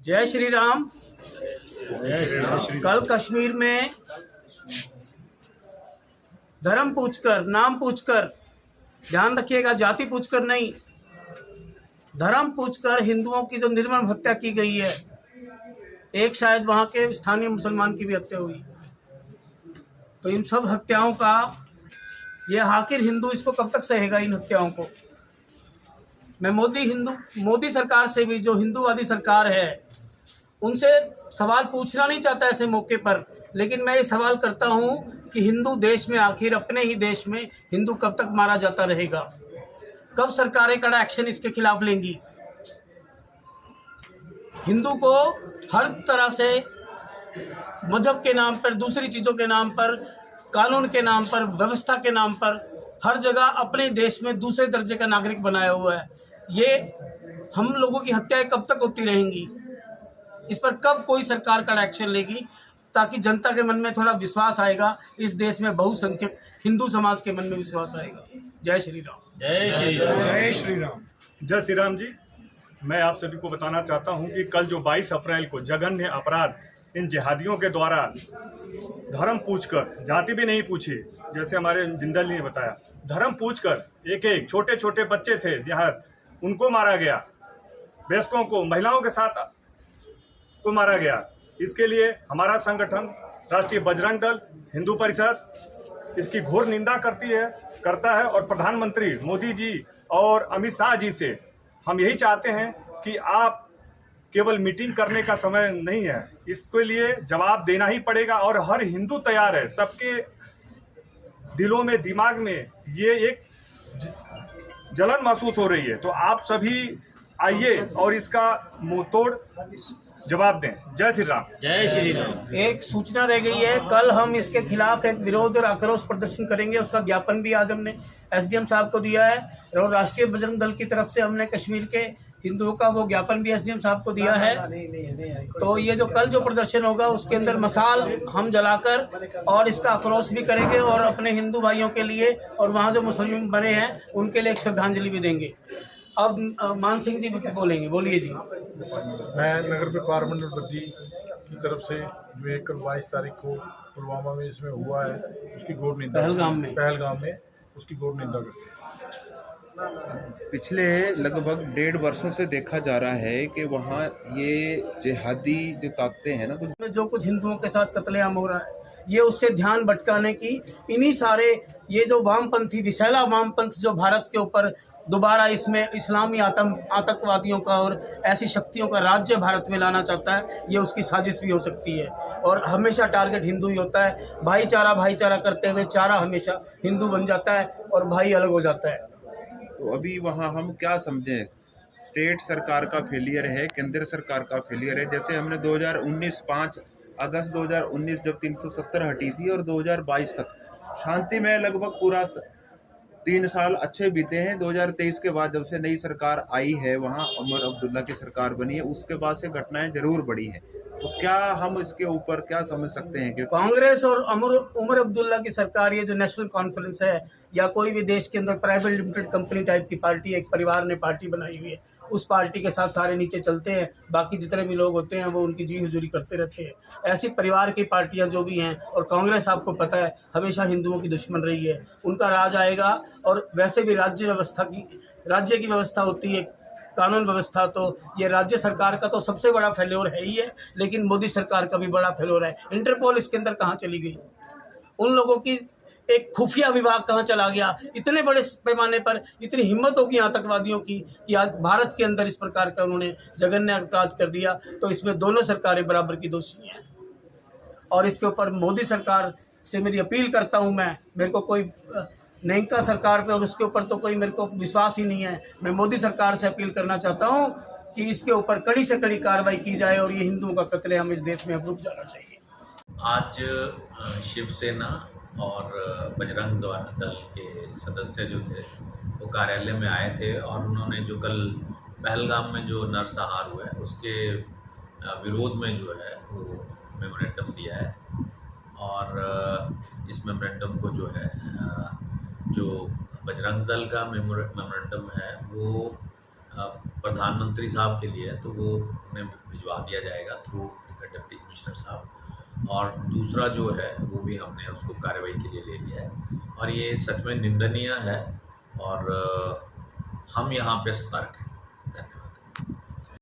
जय श्री राम। कल कश्मीर में धर्म पूछकर, नाम पूछकर, ध्यान रखिएगा, जाति पूछकर नहीं, धर्म पूछकर हिंदुओं की जो निर्मम हत्या की गई है, एक शायद वहाँ के स्थानीय मुसलमान की भी हत्या हुई। तो इन सब हत्याओं का ये आखिर हिंदू इसको कब तक सहेगा, इन हत्याओं को। मैं मोदी सरकार से भी, जो हिंदूवादी सरकार है, उनसे सवाल पूछना नहीं चाहता ऐसे मौके पर, लेकिन मैं ये सवाल करता हूं कि हिंदू देश में, आखिर अपने ही देश में हिंदू कब तक मारा जाता रहेगा? कब सरकारें कड़ा एक्शन इसके खिलाफ लेंगी? हिंदू को हर तरह से मजहब के नाम पर, दूसरी चीज़ों के नाम पर, कानून के नाम पर, व्यवस्था के नाम पर हर जगह अपने देश में दूसरे दर्जे का नागरिक बनाया हुआ है। ये हम लोगों की हत्याएं कब तक होती रहेंगी? इस पर कब कोई सरकार का एक्शन लेगी, ताकि जनता के मन में थोड़ा विश्वास आएगा, इस देश में बहुसंख्यक हिंदू समाज के मन में विश्वास आएगा। जय श्री राम। जय श्री राम। जय श्री राम। जय श्री राम जी। मैं आप सभी को बताना चाहता हूं कि कल जो 22 अप्रैल को जघन्य अपराध इन जिहादियों के द्वारा धर्म पूछकर, जाति भी नहीं पूछी, जैसे हमारे जिंदल ने बताया, धर्म पूछकर एक एक छोटे छोटे बच्चे थे बिहार, उनको मारा गया, वयस्कों को, महिलाओं के साथ को मारा गया। इसके लिए हमारा संगठन राष्ट्रीय बजरंग दल हिंदू परिषद इसकी घोर निंदा करता है और प्रधानमंत्री मोदी जी और अमित शाह जी से हम यही चाहते हैं कि आप केवल मीटिंग करने का समय नहीं है, इसके लिए जवाब देना ही पड़ेगा। और हर हिंदू तैयार है, सबके दिलों में, दिमाग में ये एक जलन महसूस हो रही है। तो आप सभी आइए और इसका मुंहतोड़ जवाब दें। जय श्री राम। जय श्री राम। एक सूचना रह गई है, कल हम इसके खिलाफ एक विरोध और आक्रोश प्रदर्शन करेंगे। उसका ज्ञापन भी आज हमने एसडीएम साहब को दिया है, और राष्ट्रीय बजरंग दल की तरफ से हमने कश्मीर के हिंदुओं का वो ज्ञापन भी एसडीएम साहब को दिया है। तो ये जो कल जो प्रदर्शन होगा, उसके अंदर मसाल हम जलाकर और इसका आक्रोश भी करेंगे, और अपने हिंदू भाइयों के लिए और वहाँ जो मुसलमान बने हैं उनके लिए एक श्रद्धांजलि भी देंगे। अब मान सिंह जी भी बोलेंगे, बोलिए जी। मैं नगर व्यापार मंडल बद्दी की तरफ से जो एक कल 22 तारीख को पुलवामा में इसमें हुआ है, उसकी घोर निंदा, पहलगाम में उसकी घोर निंदा करते हैं। पिछले लगभग 1.5 वर्षों से देखा जा रहा है कि वहाँ ये जिहादी जो ताकतें हैं ना, जो कुछ हिंदुओं के साथ कत्लेआम हो रहा है, ये उससे ध्यान भटकाने की इन्हीं सारे ये जो वामपंथी, विशैला वामपंथ जो भारत के ऊपर दोबारा इसमें इस्लामी आतंकवादियों का और ऐसी शक्तियों का राज्य भारत में लाना चाहता है, ये उसकी साजिश भी हो सकती है। और हमेशा टारगेट हिंदू ही होता है। भाईचारा करते हुए चारा हमेशा हिंदू बन जाता है और भाई अलग हो जाता है। तो अभी वहाँ हम क्या समझें, स्टेट सरकार का फेलियर है, केंद्र सरकार का फेलियर है। जैसे हमने 2019 5 अगस्त 2019 जब 370 हटी थी, और 2022 तक शांति में लगभग पूरा 3 साल अच्छे बीते हैं। 2023 के बाद जब से नई सरकार आई है, वहाँ उमर अब्दुल्ला की सरकार बनी है, उसके बाद से घटनाएं जरूर बढ़ी हैं। तो क्या हम इसके ऊपर क्या समझ सकते हैं कि कांग्रेस और उमर अब्दुल्ला की सरकार, ये जो नेशनल कॉन्फ्रेंस है या कोई भी देश के अंदर प्राइवेट लिमिटेड कंपनी टाइप की पार्टी, एक परिवार ने पार्टी बनाई हुई है, उस पार्टी के साथ सारे नीचे चलते हैं, बाकी जितने भी लोग होते हैं वो उनकी जी हुजूरी करते रहते हैं। ऐसी परिवार की पार्टियां जो भी हैं, और कांग्रेस आपको पता है हमेशा हिंदुओं की दुश्मन रही है, उनका राज आएगा। और वैसे भी राज्य की व्यवस्था होती है, कानून व्यवस्था, तो ये राज्य सरकार का तो सबसे बड़ा फेल्योर है ही है, लेकिन मोदी सरकार का भी बड़ा फेल्योर है। इंटरपोल इसके अंदर कहाँ चली गई? उन लोगों की एक खुफिया विभाग कहाँ चला गया? इतने बड़े पैमाने पर इतनी हिम्मत होगी आतंकवादियों की कि आज भारत के अंदर इस प्रकार का उन्होंने जघन्य अपराध कर दिया। तो इसमें दोनों सरकारें बराबर की दोषी हैं, और इसके ऊपर मोदी सरकार से मेरी अपील करता हूँ मैं। मेरे को कोई नैंका सरकार पे और उसके ऊपर तो कोई मेरे को विश्वास ही नहीं है। मैं मोदी सरकार से अपील करना चाहता हूँ कि इसके ऊपर कड़ी से कड़ी कार्रवाई की जाए, और ये हिंदुओं का कत्लेआम इस देश में अब रुक जाना चाहिए। आज शिवसेना और बजरंग दल के सदस्य जो थे वो कार्यालय में आए थे, और उन्होंने जो कल पहलगाम में जो नरसंहार हुआ है उसके विरोध में जो है वो मेमोरेंडम दिया है। और इस मेमोरेंडम को जो है, जो बजरंग दल का मेमोरेंडम है, वो प्रधानमंत्री साहब के लिए है तो वो उन्हें भिजवा दिया जाएगा थ्रू डिप्टी कमिश्नर साहब। और दूसरा जो है वो भी हमने उसको कार्रवाई के लिए ले लिया है और ये सच में निंदनीय है और हम यहाँ पे सतर्क हैं।